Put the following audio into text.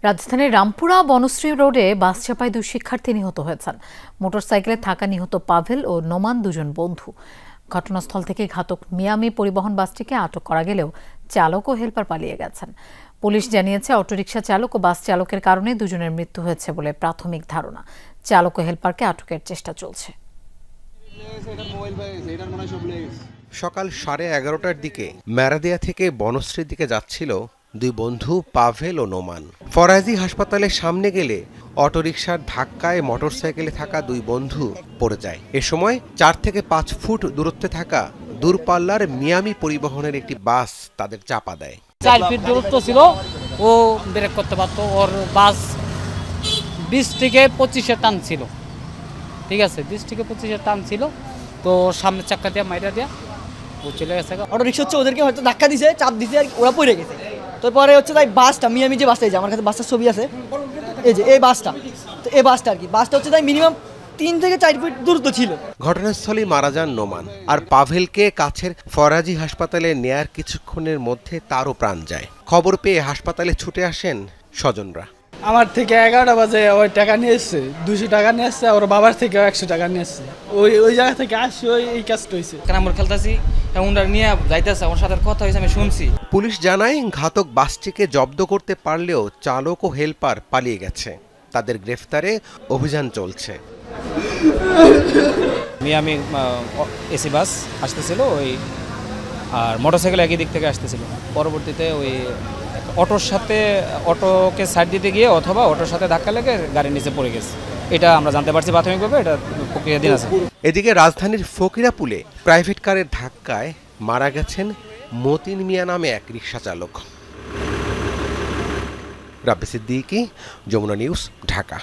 রাজধানীর রামপুরা বনশ্রী রোডে বাস চাপায় দুই শিক্ষার্থী নিহত হয়েছেন। মোটরসাইকেলে থাকা নিহত পাভেল ও নোমান দুজন বন্ধু। ঘটনাস্থল থেকে ঘাতক মিয়ামি পরিবহন বাসটিকে আটক করা গেলেও চালক ও হেলপার পালিয়ে গেছেন। পুলিশ জানিয়েছে, অটোরিকশা চালক ও বাস চালকের কারণে দুজনের মৃত্যু হয়েছে বলে প্রাথমিক ধারণা। চালক ও হেলপারকে আটকের চেষ্টা চলছে। সকাল 11:30টার দিকে ম্যারাদিয়া থেকে বনশ্রীর দিকে যাচ্ছিল দুই বন্ধু পাভেল ও নোমান। ফরাজি হাসপাতালের সামনে গেলে অটোরিকশার ধাক্কায় মোটরসাইকেলে থাকা দুই বন্ধু পড়ে যায়। এ সময় 4 থেকে 5 ফুট দূরত্বে থাকা দূরপাল্লার মিয়ামি পরিবহনের একটি বাস তাদের চাপা দেয়। 4 ফিট দূরত্ব ছিল, ও ব্রেক করতে পারতো। ওর বাস 20 থেকে 25-এর টান ছিল, ঠিক আছে, 20 থেকে 25-এর টান ছিল। তো সামনের চাক্কা দিয়ে মাইরা দিয়া ও চলে গেছে। অটোরিকশা হচ্ছে ওদেরকে হয়তো ধাক্কা দিছে, চাপ দিছে, আর ওরা পড়ে গেছে। তারপরে হচ্ছে তাই বাসটা মিয়ামি যে বাসটা, এই যে আমার কাছে বাসটার ছবি আছে, এই যে এই বাসটা, তো এই বাসটা আর কি, বাসটা হচ্ছে তাই মিনিমাম 3 থেকে 4 ফিট দূরত্ব ছিল। ঘটনাস্থলেই মারা যান নোমান, আর পাভেলকে কাছের ফরাজি হাসপাতালে নেয়ার কিছুক্ষণের মধ্যে তারও প্রাণ যায়। খবর পেয়ে হাসপাতালে ছুটে আসেন স্বজনরা। আমার থেকে 11টা বাজে ওই টাকা নিয়ে এসছে, 200 টাকা নিয়ে এসছে, ওর বাবার থেকে 100 টাকা নিয়ে এসছে। ওই জায়গা থেকে আসছে, এই কাজটা হয়েছে। আমরা খেলতেছি, উনারা নিয়ে যাইতেছে, আমার সাথে কথা হয়েছে, আমি শুনছি। পুলিশ জানায়, ঘাতক বাসটিকে জব্দ করতে পারলেও চালক ও হেলপার পালিয়ে গেছে। তাদের গ্রেফতারে অভিযান চলছে। মিয়ামি এসি বাস আসতেছিল ওই, আর মোটরসাইকেল একই দিক থেকে আসতেছিল। পরবর্তীতে ওই অটোকে সাইড দিতে গিয়ে অথবা অটোর সাথে ধাক্কা লেগে গাড়ির নিচে পড়ে গেছে, এটা আমরা জানতে পারছি প্রাথমিকভাবে। এটা প্রক্রিয়াধীন আছে। এদিকে রাজধানীর ফকিরাপুলে প্রাইভেট কারের ধাক্কায় মারা গেছেন মতিন মিয়া নামে এক রিকশা চালক। রাব্বি সিদ্দিকী, যমুনা নিউজ, ঢাকা।